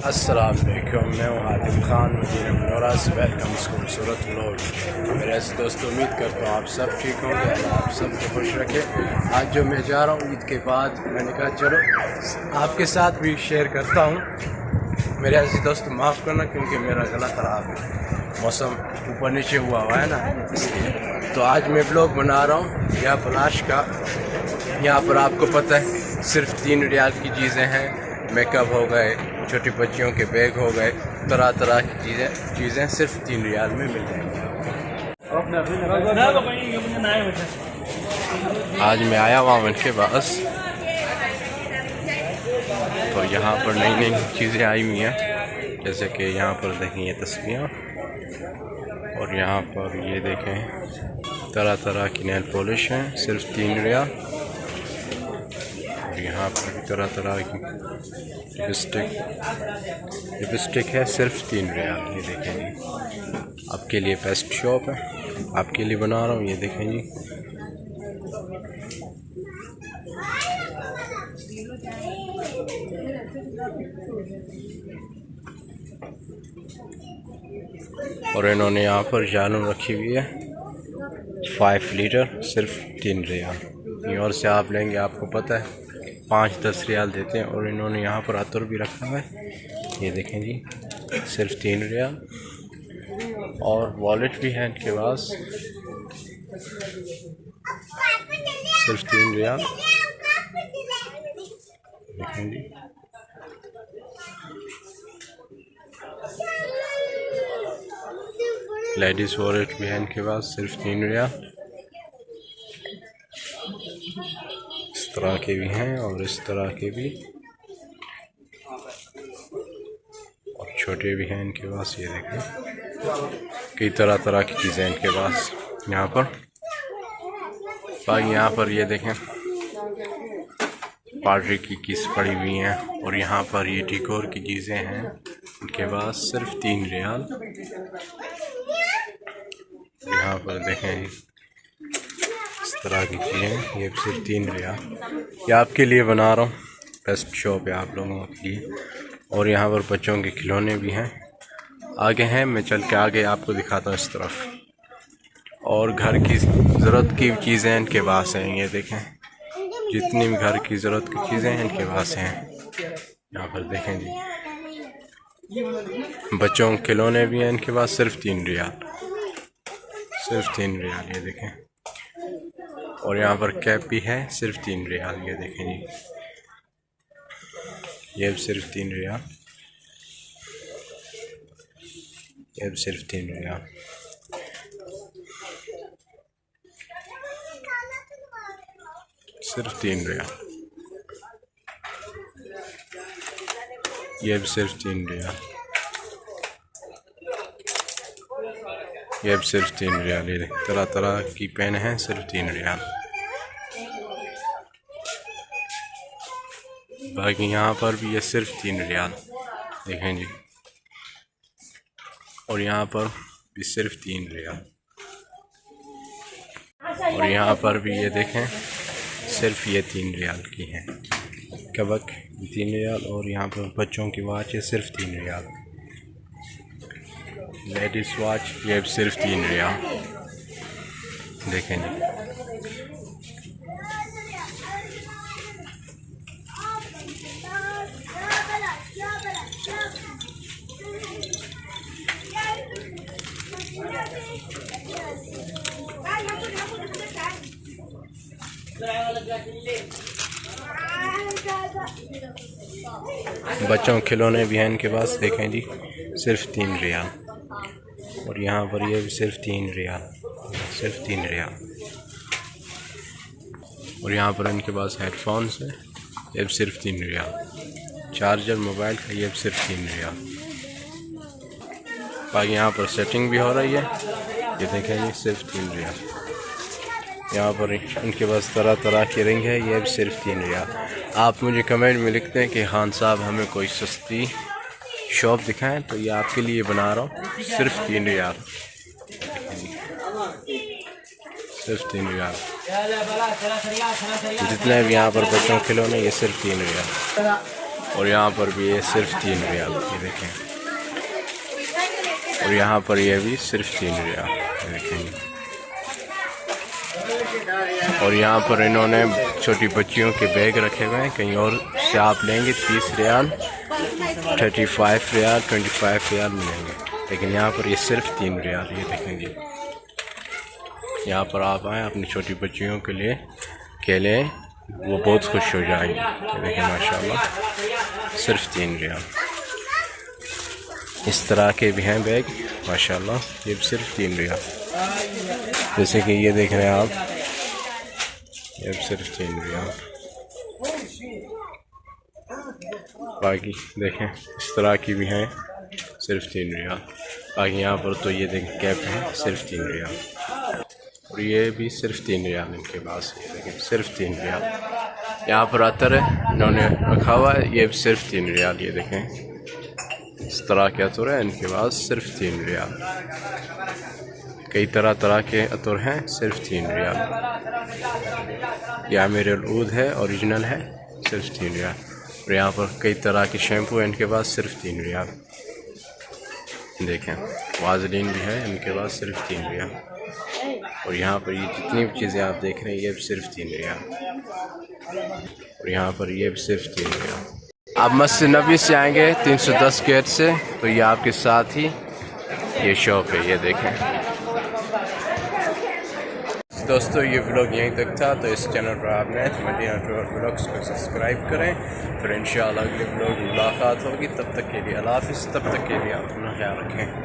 अस्सलाम वालेकुम, मैं हूँ हातिम खान मदीना मनोरा से। वेलकम खूबसूरत व्लॉग। मेरे ऐसे दोस्तों, उम्मीद करता हूँ आप सब ठीक होंगे, अल्लाह आप सबको खुश रखे। आज जो मैं जा रहा हूँ ईद के बाद, मैंने कहा चलो आपके साथ भी शेयर करता हूँ। मेरे ऐसे दोस्त माफ़ करना क्योंकि मेरा गला ख़राब है, मौसम ऊपर नीचे हुआ है ना, इसलिए। तो आज मैं व्लॉग बना रहा हूँ यहाँ पलाश का। यहाँ पर आपको पता है सिर्फ 3 रियाल की चीज़ें हैं। मेकअप हो गए, छोटी बच्चियों के बैग हो गए, तरह तरह की चीज़ें सिर्फ 3 रियाल में मिल जाएंगी। आज मैं आया हुआ उनके पास, तो यहाँ पर नई नई चीज़ें आई हुई हैं, जैसे कि यहाँ पर देखें ये तस्वीरें, और यहाँ पर ये देखें तरह तरह की नेल पॉलिश हैं सिर्फ 3 रियाल। यहाँ पर भी तरह तरह की लिपस्टिक है सिर्फ 3 रियाल। ये देखें जी, आपके लिए बेस्ट शॉप है, आपके लिए बना रहा हूँ। ये देखें जी, और इन्होंने यहाँ पर जालून रखी हुई है 5 लीटर सिर्फ 3 रियाल। और से आप लेंगे, आपको पता है 5-10 रियाल देते हैं। और इन्होंने यहाँ पर अतर भी रखा हुआ है, ये देखें जी, सिर्फ 3 रियाल। और वॉलेट भी है इनके पास, सिर्फ 3 रियाल। देखें जी, लेडीज़ वॉलेट भी है इनके पास, सिर्फ 3 रियाल। इस तरह के भी हैं और इस तरह के भी, और छोटे भी हैं इनके पास। ये देखें, कई तरह तरह की चीज़ें इनके पास यहाँ पर। बाकी यहाँ पर ये देखें पार्टी की किस पड़ी हुई हैं, और यहाँ पर ये डिकोर की चीज़ें हैं इनके पास, सिर्फ 3 रियाल। यहाँ पर देखें इस तरह की चीज़ें, ये सिर्फ 3 रियाल। ये आपके लिए बना रहा हूँ, बेस्ट शॉप है आप लोगों के लिए। और यहाँ पर बच्चों के खिलौने भी हैं, आगे हैं, मैं चल के आगे आपको दिखाता हूँ इस तरफ। और घर की ज़रूरत की चीज़ें इनके पास हैं, ये देखें जितनी भी घर की ज़रूरत की चीज़ें हैं इनके पास हैं। यहाँ पर देखें जी, बच्चों के खिलौने भी हैं इनके पास, सिर्फ 3 रियाल, सिर्फ 3 रियाल। ये देखें, और यहाँ पर कैप भी है, सिर्फ 3 रियाल। ये देखें जी, ये भी सिर्फ 3 रियाल, ये भी सिर्फ 3 रियाल। सिर्फ 3 रियाल, ये भी सिर्फ 3 रियाल, ये भी सिर्फ 3 रियाल। ये तरह तरह की पेन हैं, सिर्फ 3 रियाल। बाकी यहाँ पर भी ये सिर्फ 3 रियाल, देखें जी। और यहाँ पर भी सिर्फ 3 रियाल, और यहाँ पर भी ये देखें सिर्फ ये 3 रियाल की हैं। कबक 3 रियाल, और यहाँ पर बच्चों की वॉच है सिर्फ 3 रियाल। लेडीज़ वॉच ये भी सिर्फ 3 रियाल, देखें जी। बच्चों के खिलौने भी हैं इनके पास, देखें जी, सिर्फ 3 रियाल। और यहाँ पर ये भी सिर्फ 3 रियाल, सिर्फ 3 रियाल। और यहाँ पर इनके पास हेडफोन्स है, ये भी सिर्फ 3 रियाल। चार्जर मोबाइल का, ये भी सिर्फ 3 रियाल। बाकी यहाँ पर सेटिंग भी हो रही है, ये देखें जी, सिर्फ 3 रियाल। यहाँ पर इनके पास तरह तरह की रिंग है, ये भी सिर्फ 3 रियाल। आप मुझे कमेंट में लिखते हैं कि खान साहब हमें कोई सस्ती शॉप दिखाएं, तो ये आपके लिए बना रहा हूँ, सिर्फ 3 रियाल, सिर्फ 3 रियाल। जितने भी यहाँ पर बच्चों के खिलौने, ये सिर्फ 3 रियाल। और यहाँ पर भी ये सिर्फ 3 रियाल, ये देखें। और यहाँ पर ये भी सिर्फ 3 रियाल, ये देखेंगे। और यहाँ पर इन्होंने छोटी बच्चियों के बैग रखे हुए हैं। कहीं और से आप लेंगे 30 रियाल, 35 रियाल, 25 रियाल मिलेंगे, लेकिन यहाँ पर ये सिर्फ 3 रियाल, ये देखेंगे। यहाँ पर आप आएँ अपनी छोटी बच्चियों के लिए केले, वो बहुत खुश हो जाएंगे। ये देखें माशाल्लाह, सिर्फ 3 रियाल। इस तरह के भी हैं बैग माशाल्लाह, ये भी सिर्फ 3 रियाल। जैसे कि ये देख रहे हैं आप, ये भी सिर्फ 3 रियाल। बाकी देखें इस तरह की भी हैं, सिर्फ 3 रियाल। बाकी यहाँ पर तो ये देखें कैप है, सिर्फ 3 रियाल। और ये भी सिर्फ 3 रियाल इनके पास, ये देखें सिर्फ 3 रियाल। यहाँ पर अतर है इन्होंने रखा हुआ है, ये भी सिर्फ 3 रियाल, ये देखें इस तरह के अतर है इनके पास, सिर्फ 3 रियाल। कई तरह के अतर हैं, सिर्फ 3 रियाल। यह मेरे ऊद है, ओरिजिनल है, सिर्फ 3 रियाल। और यहाँ पर कई तरह के शैम्पू है इनके पास, सिर्फ 3 रियाल। देखें वाजलीन भी है इनके पास, सिर्फ 3 रियाल। और यहाँ पर ये जितनी भी चीज़ें आप देख रहे हैं, ये भी सिर्फ 3 रियाल। और यहाँ पर ये भी सिर्फ 3 रियाल। आप मस्जिद नबी से आएंगे 310 गेट से, तो ये आपके साथ ही ये शॉप है, ये देखें। दोस्तों ये व्लॉग यहीं तक था, तो इस चैनल पर आपने मदीना टूर व्लॉग्स को सब्सक्राइब करें। फिर इंशाअल्लाह अगले व्लॉग मुलाकात होगी, तब तक के लिए अल्लाह हाफ़िज़। तब तक के लिए आप अपना ख्याल रखें।